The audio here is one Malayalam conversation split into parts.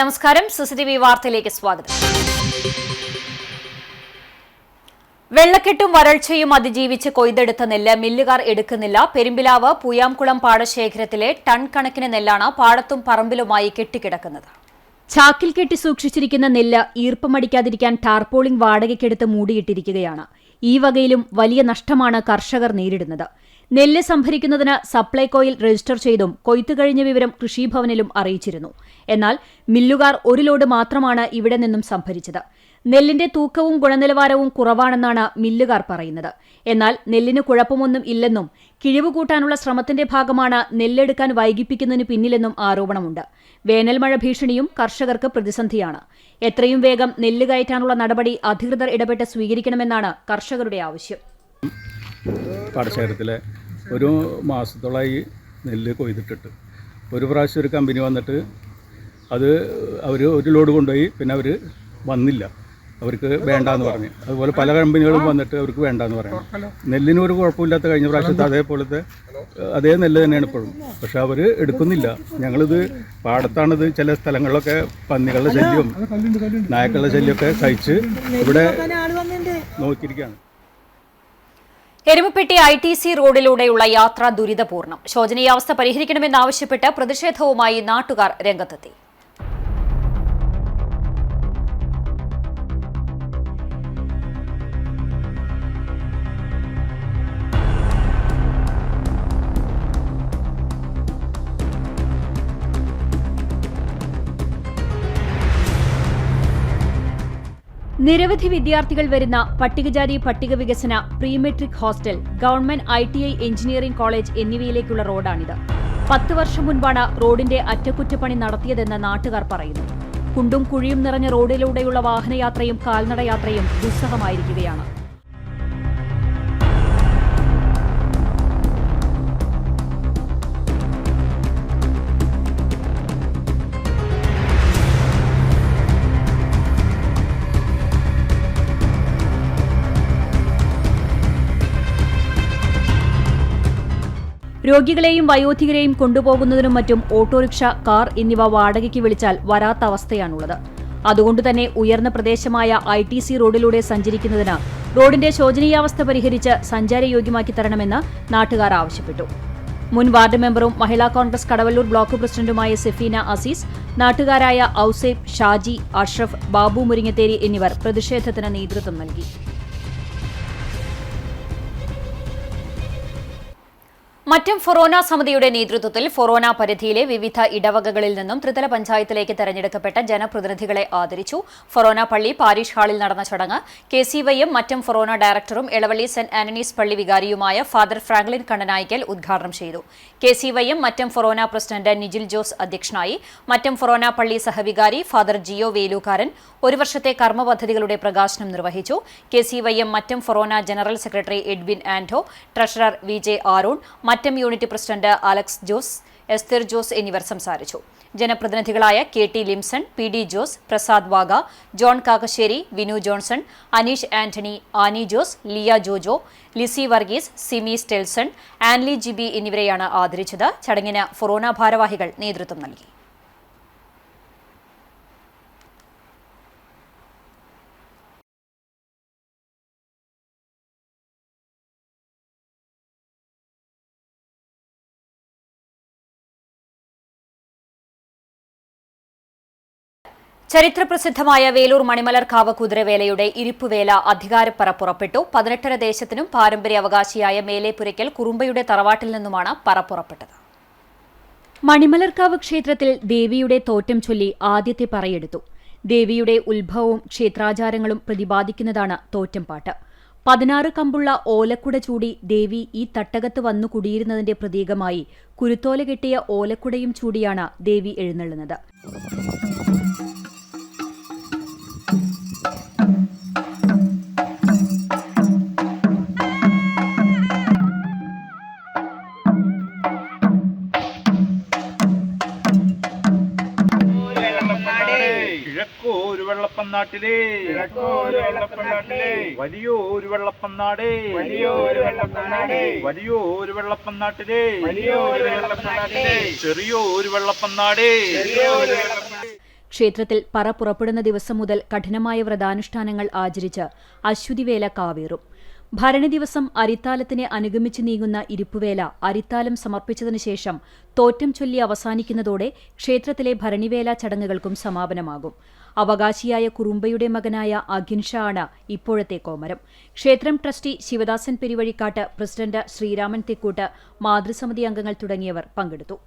നമസ്കാരം, സിസിടിവി വാർത്തയിലേക്ക് സ്വാഗതം. വെള്ളക്കെട്ടും വരൾച്ചയും അതിജീവിച്ച് കൊയ്തെടുത്ത നെല്ല് മില്ലുകാർ എടുക്കുന്നില്ല. പെരുമ്പിലാവ് പൂയാംകുളം പാടശേഖരത്തിലെ ടൺ കണക്കിന് നെല്ലാണ് പാടത്തും പറമ്പിലുമായി കെട്ടിക്കിടക്കുന്നത്. ചാക്കിൽ കെട്ടി സൂക്ഷിച്ചിരിക്കുന്ന നെല്ല് ഈർപ്പമടിക്കാതിരിക്കാൻ ടാർപോളിംഗ് വാടകയ്ക്കെടുത്ത് മൂടിയിട്ടിരിക്കുകയാണ്. ഈ വകയിലും വലിയ നഷ്ടമാണ് കർഷകർ നേരിടുന്നത്. നെല്ല് സംഭരിക്കുന്നതിന് സപ്ലൈകോയിൽ രജിസ്റ്റർ ചെയ്തും കൊയ്ത്തു കഴിഞ്ഞ വിവരം കൃഷിഭവനിലും അറിയിച്ചിരുന്നു. എന്നാൽ മില്ലുകാർ ഒരു ലോഡ് മാത്രമാണ് ഇവിടെ നിന്നും സംഭരിച്ചത്. നെല്ലിന്റെ തൂക്കവും ഗുണനിലവാരവും കുറവാണെന്നാണ് മില്ലുകാർ പറയുന്നത്. എന്നാൽ നെല്ലിന് കുഴപ്പമൊന്നും ഇല്ലെന്നും കിഴിവ് കൂട്ടാനുള്ള ശ്രമത്തിന്റെ ഭാഗമാണ് നെല്ലെടുക്കാൻ വൈകിപ്പിക്കുന്നതിന് പിന്നിലെന്നും ആരോപണമുണ്ട്. വേനൽമഴ ഭീഷണിയും കർഷകർക്ക് പ്രതിസന്ധിയാണ്. എത്രയും വേഗം നെല്ല് കയറ്റാനുള്ള നടപടി അധികൃതർ ഇടപെട്ട് സ്വീകരിക്കണമെന്നാണ് കർഷകരുടെ ആവശ്യം. പാടശേഖരത്തിലെ ഒരു മാസത്തോളമായി നെല്ല് കൊയ്തിട്ടിട്ട് ഒരു പ്രാവശ്യം ഒരു കമ്പനി വന്നിട്ട് അവർ ഒരു ലോഡ് കൊണ്ടുപോയി, പിന്നെ അവർ വന്നില്ല, അവർക്ക് വേണ്ടാന്ന് പറഞ്ഞു. അതുപോലെ പല കമ്പനികളും വന്നിട്ട് അവർക്ക് വേണ്ടാന്ന് പറഞ്ഞു. നെല്ലിന് ഒരു കുഴപ്പമില്ലാത്ത കഴിഞ്ഞ പ്രാവശ്യത്തെ അതേ നെല്ല് തന്നെയാണ് ഇപ്പോഴും. പക്ഷെ അവർ എടുക്കുന്നില്ല. ഞങ്ങളിത് പാടത്താണിത്. ചില സ്ഥലങ്ങളിലൊക്കെ പന്നികളുടെ ശല്യവും നായക്കളുടെ ശല്യമൊക്കെ സഹിച്ച് ഇവിടെ നോക്കിയിരിക്കുകയാണ്. എരുമപ്പെട്ടി ITC റോഡിലൂടെയുള്ള യാത്ര ദുരിതപൂർണ്ണം. ശോചനീയാവസ്ഥ പരിഹരിക്കണമെന്നാവശ്യപ്പെട്ട് പ്രതിഷേധവുമായി നാട്ടുകാർ രംഗത്തെത്തി. നിരവധി വിദ്യാർത്ഥികൾ വരുന്ന പട്ടികജാതി പട്ടിക വികസന pre matric hostel, government ITI engineering college എന്നിവയിലേക്കുള്ള റോഡാണിത്. 10 വർഷം മുൻപാണ് റോഡിന്റെ അറ്റകുറ്റപ്പണി നടത്തിയതെന്ന് നാട്ടുകാർ പറയുന്നു. കുണ്ടും കുഴിയും നിറഞ്ഞ റോഡിലൂടെയുള്ള വാഹനയാത്രയും കാൽനടയാത്രയും ദുസ്സഹമായിരിക്കുകയാണ്. രോഗികളെയും വയോധികരെയും കൊണ്ടുപോകുന്നതിനും മറ്റും ഓട്ടോറിക്ഷ, കാർ എന്നിവ വാടകയ്ക്ക് വിളിച്ചാൽ വരാത്ത അവസ്ഥയാണുള്ളത്. അതുകൊണ്ടുതന്നെ ഉയർന്ന പ്രദേശമായ ITC റോഡിലൂടെ സഞ്ചരിക്കുന്നതിന് റോഡിന്റെ ശോചനീയാവസ്ഥ പരിഹരിച്ച് സഞ്ചാരയോഗ്യമാക്കി തരണമെന്ന് നാട്ടുകാർ ആവശ്യപ്പെട്ടു. മുൻ വാർഡ് മെമ്പറും മഹിളാ കോൺഗ്രസ് കടവല്ലൂർ ബ്ലോക്ക് പ്രസിഡന്റുമായ സെഫീന അസീസ്, നാട്ടുകാരായ ഔസേബ്, ഷാജി, അഷ്റഫ്, ബാബു മുരിങ്ങത്തേരി എന്നിവർ പ്രതിഷേധത്തിന് നേതൃത്വം നൽകി. മറ്റം ഫൊറോന സമിതിയുടെ നേതൃത്വത്തിൽ ഫൊറോന പരിധിയിലെ വിവിധ ഇടവകകളിൽ നിന്നും ത്രിതല പഞ്ചായത്തിലേക്ക് തെരഞ്ഞെടുക്കപ്പെട്ട ജനപ്രതിനിധികളെ ആദരിച്ചു. ഫൊറോന പള്ളി പാരിഷ് ഹാളിൽ നടന്ന ചടങ്ങ് KCYM മറ്റം ഫൊറോന ഡയറക്ടറും എളവള്ളി സെന്റ് ആന്റണീസ് പള്ളി വികാരിയുമായ ഫാദർ ഫ്രാങ്ക്ലിൻ കണ്ണനായ്ക്കൽ ഉദ്ഘാടനം ചെയ്തു. KCYM മറ്റം ഫൊറോന പ്രസിഡന്റ് നിജിൽ ജോസ് അധ്യക്ഷനായി. മറ്റം ഫൊറോന പള്ളി സഹവികാരി ഫാദർ ജിയോ വേലൂക്കാരൻ ഒരു വർഷത്തെ കർമ്മ പദ്ധതികളുടെ പ്രകാശനം നിർവഹിച്ചു. KCYM Mattam forane general secretary Edwin Anto, treasurer VJ Aaron, Mattam unit president Alex Jose, Esther Jose എന്നിവർ സംസാരിച്ചു. ജനപ്രതിനിധികളായ KT Limson, PD Jose, Prasad Vaga, John Kakkassery, Vinu Johnson, Aneesh Antony, Annie Jose, Liya Jojo, Lisy Varghese, Simi Stelson, Anly Jibi എന്നിവരെയാണ് ആദരിച്ചത്. ചടങ്ങിന് ഫൊറോന ഭാരവാഹികൾ നേതൃത്വം നൽകി. ചരിത്രപ്രസിദ്ധമായ വേലൂർ മണിമലർക്കാവ് കുതിരവേലയുടെ ഇരിപ്പുവേല അധികാരപ്പറ പുറപ്പെട്ടു. 18 ദേശത്തിനും പാരമ്പര്യ അവകാശിയായ മേലേപുരയ്ക്കൽ കുറുമ്പയുടെ തറവാട്ടിൽ നിന്നുമാണ് പറ പുറപ്പെട്ടത്. മണിമലർക്കാവ് ക്ഷേത്രത്തിൽ ദേവിയുടെ തോറ്റം ചൊല്ലി ആദ്യത്തെ പറയെടുത്തു. ദേവിയുടെ ഉത്ഭവവും ക്ഷേത്രാചാരങ്ങളും പ്രതിപാദിക്കുന്നതാണ് തോറ്റം പാട്ട്. 16 കമ്പുള്ള ഓലക്കുട ചൂടി ദേവി ഈ തട്ടകത്ത് വന്നു കുടിയിരുന്നതിന്റെ പ്രതീകമായി കുരുത്തോല കെട്ടിയ ഓലക്കുടയും ചൂടിയാണ് ദേവി എഴുന്നള്ളുന്നത്. കിഴക്കോരു വെള്ളപ്പന്നാട്ടിലേ വലിയൊരു വെള്ളപ്പന്നാടേ വലിയൊരു വെള്ളപ്പന്നാട്ടിലേ ചെറിയൊരു വെള്ളപ്പന്നാടേ. ക്ഷേത്രത്തിൽ പറ പുറപ്പെടുന്ന ദിവസം മുതൽ കഠിനമായ വ്രതാനുഷ്ഠാനങ്ങൾ ആചരിച്ച് അശ്വതിവേല കാവേറും. ഭരണി ദിവസം അരിത്താലത്തിനെ അനുഗമിച്ച് നീങ്ങുന്ന ഇരിപ്പുവേല അരിത്താലം സമർപ്പിച്ചതിനു ശേഷം തോറ്റം ചൊല്ലി അവസാനിക്കുന്നതോടെ ക്ഷേത്രത്തിലെ ഭരണിവേല ചടങ്ങുകൾക്കും സമാപനമാകും. അവകാശിയായ കുറുമ്പയുടെ മകനായ അഖിൻഷാ ആണ് ഇപ്പോഴത്തെ കോമരം. ക്ഷേത്രം ട്രസ്റ്റി ശിവദാസൻ പെരുവഴിക്കാട്ട്, പ്രസിഡന്റ് ശ്രീരാമൻ തെക്കൂട്ട്, മാതൃസമിതി അംഗങ്ങൾ തുടങ്ങിയവർ പങ്കെടുത്തു.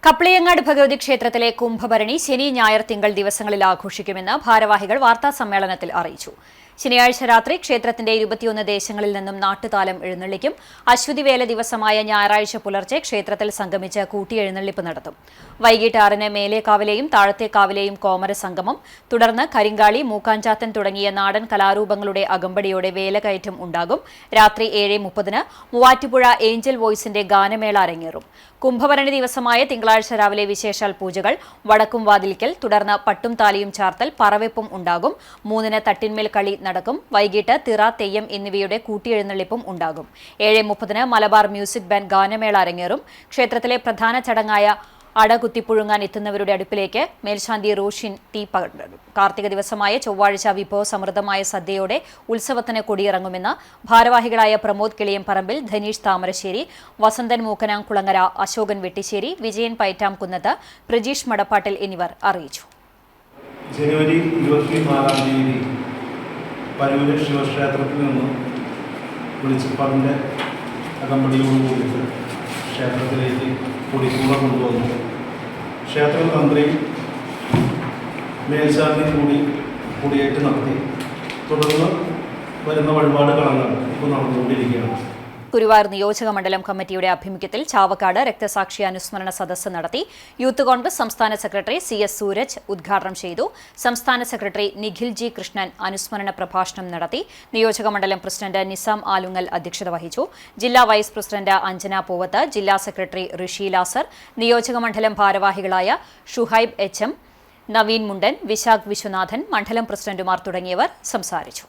കപ്ലിയങ്ങാട് ഭഗവതി ക്ഷേത്രത്തിലെ കുംഭഭരണി ശനി, ഞായർ, തിങ്കൾ ദിവസങ്ങളിൽ ആഘോഷിക്കുമെന്ന് ഭാരവാഹികൾ വാർത്താസമ്മേളനത്തിൽ അറിയിച്ചു. ശനിയാഴ്ച രാത്രി ക്ഷേത്രത്തിന്റെ 21 ദേശങ്ങളിൽ നിന്നും നാട്ടുതാലം എഴുന്നള്ളിക്കും. അശ്വതിവേല ദിവസമായ ഞായറാഴ്ച പുലർച്ചെ ക്ഷേത്രത്തിൽ സംഗമിച്ച് കൂട്ടിയെഴുന്നള്ളിപ്പ് നടത്തും. വൈകിട്ട് 6-ന് മേലേക്കാവിലെയും താഴത്തേക്കാവിലെയും കോമര സംഗമം, തുടർന്ന് കരിങ്കാളി, മൂക്കാഞ്ചാത്തൻ തുടങ്ങിയ നാടൻ കലാരൂപങ്ങളുടെ അകമ്പടിയോടെ വേലകയറ്റം ഉണ്ടാകും. രാത്രി 7:30-ന് മൂവാറ്റുപുഴ ഏഞ്ചൽ വോയ്സിന്റെ ഗാനമേള അരങ്ങേറും. കുംഭഭരണി ദിവസമായ തിങ്കളാഴ്ച രാവിലെ വിശേഷാൽ പൂജകൾ, വടക്കും വാതിലിക്കൽ, തുടർന്ന് പട്ടും താലിയും ചാർത്തൽ, പറവെപ്പും ഉണ്ടാകും. 3-ന് തട്ടിന്മേൽ കളി നടക്കും. വൈകിട്ട് തിറ, തെയ്യം എന്നിവയുടെ കൂട്ടിയെഴുന്നള്ളിപ്പും ഉണ്ടാകും. 7:30-ന് മലബാർ മ്യൂസിക് ബാൻഡ് ഗാനമേള അരങ്ങേറും. ക്ഷേത്രത്തിലെ പ്രധാന ചടങ്ങായ അടകുത്തിപ്പുഴുങ്ങാൻ എത്തുന്നവരുടെ അടുപ്പിലേക്ക് മേൽശാന്തി റോഷിൻ തീ പകരും. കാർത്തിക ദിവസമായ ചൊവ്വാഴ്ച വിഭവസമൃദ്ധമായ സദ്യയോടെ ഉത്സവത്തിന് കൊടിയിറങ്ങുമെന്ന് ഭാരവാഹികളായ പ്രമോദ് കിളിയംപറമ്പിൽ, ധനീഷ് താമരശ്ശേരി, വസന്തൻ മൂക്കനാംകുളങ്ങര, അശോകൻ വെട്ടിശ്ശേരി, വിജയൻ പൈറ്റാംകുന്നത്ത്, പ്രജീഷ് മടപ്പാട്ടിൽ എന്നിവർ അറിയിച്ചു. ജനുവരി 24-ാം തീയതി പരൂര് ശിവക്ഷേത്രത്തിൽ നിന്നും വെളിച്ചപ്പാടിൻ്റെ അകമ്പടിയോടുകൂടിയിട്ട് ക്ഷേത്രത്തിലേക്ക് കൊടിക്കൂട കൊണ്ടുവന്നു. ക്ഷേത്ര തന്ത്രി മേൽശാന്തി കൂടി കൊടിയേറ്റ് നടത്തി. തുടർന്ന് വരുന്ന വഴിപാട് കളങ്ങൾ ഇപ്പോൾ നടന്നുകൊണ്ടിരിക്കുകയാണ്. ഗുരുവായൂർ നിയോജക മണ്ഡലം കമ്മിറ്റിയുടെ ആഭിമുഖ്യത്തിൽ ചാവക്കാട് രക്തസാക്ഷി അനുസ്മരണ സദസ്സ് നടത്തി. യൂത്ത് കോൺഗ്രസ് സംസ്ഥാന സെക്രട്ടറി CS സൂരജ് ഉദ്ഘാടനം ചെയ്തു. സംസ്ഥാന സെക്രട്ടറി നിഖിൽ G കൃഷ്ണൻ അനുസ്മരണ പ്രഭാഷണം നടത്തി. നിയോജക മണ്ഡലം പ്രസിഡന്റ് നിസാം ആലുങ്ങൽ അധ്യക്ഷത വഹിച്ചു. ജില്ലാ വൈസ് പ്രസിഡന്റ് അഞ്ജന പൂവത്ത്, ജില്ലാ സെക്രട്ടറി ഋഷി ലാസർ, നിയോജക മണ്ഡലം ഭാരവാഹികളായ ഷുഹൈബ് HM, നവീൻ മുണ്ടൻ, വിശാഖ് വിശ്വനാഥൻ, മണ്ഡലം പ്രസിഡന്റുമാർ തുടങ്ങിയവർ സംസാരിച്ചു.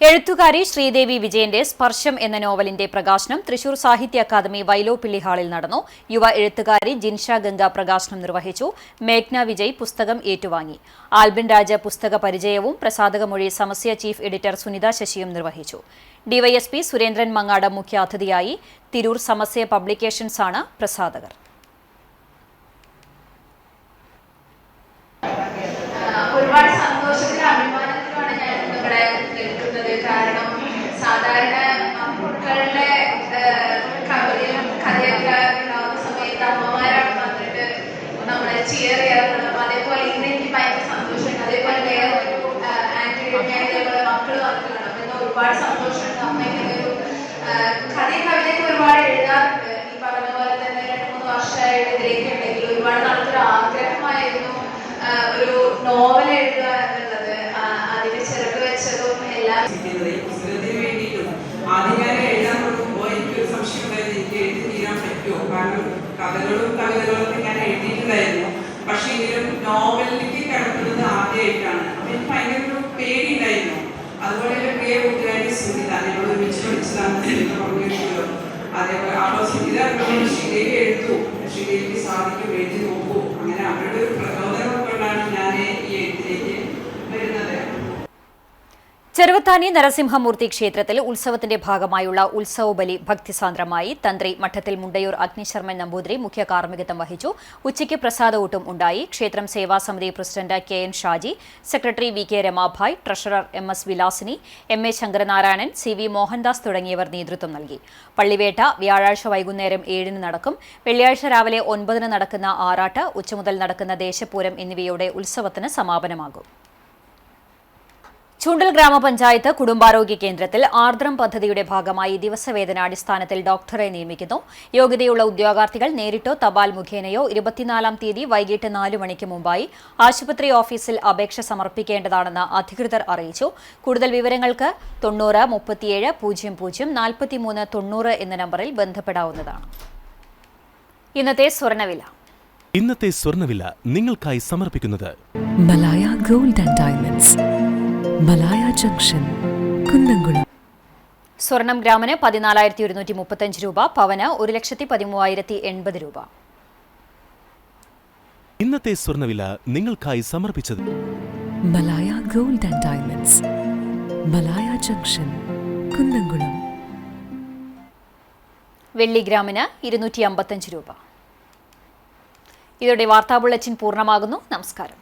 എഴുത്തുകാരി ശ്രീദേവി വിജയന്റെ സ്പർശം എന്ന നോവലിന്റെ പ്രകാശനം തൃശൂർ സാഹിത്യ അക്കാദമി വൈലോപ്പിള്ളി ഹാളിൽ നടന്നു. യുവ എഴുത്തുകാരി ജിൻഷ ഗംഗ പ്രകാശനം നിർവഹിച്ചു. മേഘ്ന വിജയ് പുസ്തകം ഏറ്റുവാങ്ങി. ആൽബിൻ രാജ പുസ്തക പരിചയവും പ്രസാധകമൊഴി സമസ്യ ചീഫ് എഡിറ്റർ സുനിത ശശിയും നിർവഹിച്ചു. DYSP സുരേന്ദ്രൻ മങ്ങാട് മുഖ്യാതിഥിയായി. തിരൂർ സമസ്യ പബ്ലിക്കേഷൻസ് ആണ് പ്രസാധകർ. ഒരുപാട് സന്തോഷത്തിലും അഭിമാനത്തിലുമാണ് ഞാൻ ഇവിടെ നിൽക്കുന്നത്. കാരണം സാധാരണ മക്കളുടെ കവിതയും കഥയൊക്കെ ഉണ്ടാവുന്ന സമയത്ത് അമ്മമാരാണ് വന്നിട്ട് നമ്മളെ ചിയർ ചെയ്യാറുള്ളത്. അതേപോലെ ഇന്ന് എനിക്ക് ഭയങ്കര സന്തോഷമുണ്ട്. അതേപോലെ വേറെ ഒരു അതേപോലെ മക്കൾ വന്നിട്ടുണ്ട്. അപ്പൊ ഇന്ന് ഒരുപാട് സന്തോഷമുണ്ട്. അമ്മയ്ക്ക് ഒരു കഥയും കവിതയൊക്കെ ഒരുപാട് എഴുതാറുണ്ട്. ഈ പറഞ്ഞ പോലെ തന്നെ 2-3 വർഷമായിട്ട് ഇതിലേക്ക് ഉണ്ടെങ്കിൽ ഒരുപാട് നാളത്തൊരു ആഗ്രഹമായിരുന്നു ഒരു നോവൽ എഴുതുക എന്നുള്ളത്. അതിന് ചെറുപ്പ് വെച്ചതും എല്ലാം പുസ്തകത്തിന് വേണ്ടിയിട്ടും ആദ്യം ഞാൻ എഴുതാൻ തുടങ്ങുമ്പോൾ എനിക്കൊരു സംശയം ഉണ്ടായിരുന്നു, എനിക്ക് എഴുതി തീരാൻ പറ്റുമോ? കാരണം കഥകളും കവിതകളൊക്കെ ഞാൻ എഴുതിയിട്ടുണ്ടായിരുന്നു. പക്ഷെ ഇതിലും നോവലിലേക്ക് കിടക്കുന്നത് ആദ്യമായിട്ടാണ്. അപ്പൊ എനിക്ക് ഭയങ്കര ഒരു പേടി ഉണ്ടായിരുന്നു. അതുപോലെ എൻ്റെ പ്രിയ കൂട്ടുകാരി സുനിത, ഞങ്ങൾ ഒരുമിച്ച് പഠിച്ചതാണ്, സുനിത പറഞ്ഞിട്ടുണ്ടല്ലോ. അതേപോലെ അപ്പോൾ സുനിത ശ്രീദേവി എഴുതൂ, ശ്രീദേവിക്ക് സാധിക്കും, എഴുതി നോക്കൂ. അങ്ങനെ അവരുടെ ഒരു പ്രചോദനം കൊണ്ടാണ് ഞാൻ ഈ എഴുത്തിലേക്ക് വരുന്നത്. ചെറുവത്താനി നരസിംഹമൂർത്തി ക്ഷേത്രത്തിൽ ഉത്സവത്തിന്റെ ഭാഗമായുള്ള ഉത്സവബലി ഭക്തിസാന്ദ്രമായി. തന്ത്രി മഠത്തിൽ മുണ്ടയൂർ അഗ്നിശർമ്മൻ നമ്പൂതിരി മുഖ്യ കാർമ്മികത്വം വഹിച്ചു. ഉച്ചയ്ക്ക് പ്രസാദഊട്ടും ഉണ്ടായി. ക്ഷേത്രം സേവാസമിതി president KN Shaji, secretary VK Ramabhai, treasurer MS Vilasini, MA Sankaranarayanan, CV Mohandas തുടങ്ങിയവർ നേതൃത്വം നൽകി. പള്ളിവേട്ട വ്യാഴാഴ്ച വൈകുന്നേരം 7-ന് നടക്കും. വെള്ളിയാഴ്ച രാവിലെ 9-ന് നടക്കുന്ന ആറാട്ട്, ഉച്ചമുതൽ നടക്കുന്ന ദേശപൂരം എന്നിവയോടെ ഉത്സവത്തിന് സമാപനമാകും. ചൂണ്ടൽ ഗ്രാമപഞ്ചായത്ത് കുടുംബാരോഗ്യ കേന്ദ്രത്തിൽ ആർദ്രം പദ്ധതിയുടെ ഭാഗമായി ദിവസവേതനാടിസ്ഥാനത്തിൽ ഡോക്ടറെ നിയമിക്കുന്നു. യോഗ്യതയുള്ള ഉദ്യോഗാർത്ഥികൾ നേരിട്ടോ തപാൽ മുഖേനയോ 24-ം തീയതി വൈകിട്ട് 4 മണിക്ക് മുമ്പായി ആശുപത്രി ഓഫീസിൽ അപേക്ഷ സമർപ്പിക്കേണ്ടതാണെന്ന് അധികൃതർ അറിയിച്ചു. കൂടുതൽ വിവരങ്ങൾക്ക് 90 37 00 43 90 എന്ന നമ്പറിൽ ബന്ധപ്പെടാവുന്നതാണ്. ഇന്നത്തെ സ്വർണ്ണവില. ഇന്നത്തെ സ്വർണ്ണവില നിങ്ങൾക്കായി സമർപ്പിക്കുന്നത് Malaya gold and diamonds, Malaya junction, Kunnamkulam. സ്വർണം ഗ്രാമിന് 14,135 രൂപ, പവന് 1,13,080 രൂപ. ഇന്നത്തെ സ്വർണ്ണവില നിങ്ങൾക്കായി സമർപ്പിച്ചത് Malaya gold and diamonds, Malaya junction, Kunnamkulam. വെള്ളി ഗ്രാമിന് 255 രൂപ. ഇതോടെ വാർത്താ ബുള്ളറ്റിൻ പൂർണ്ണമാകുന്നു. നമസ്കാരം.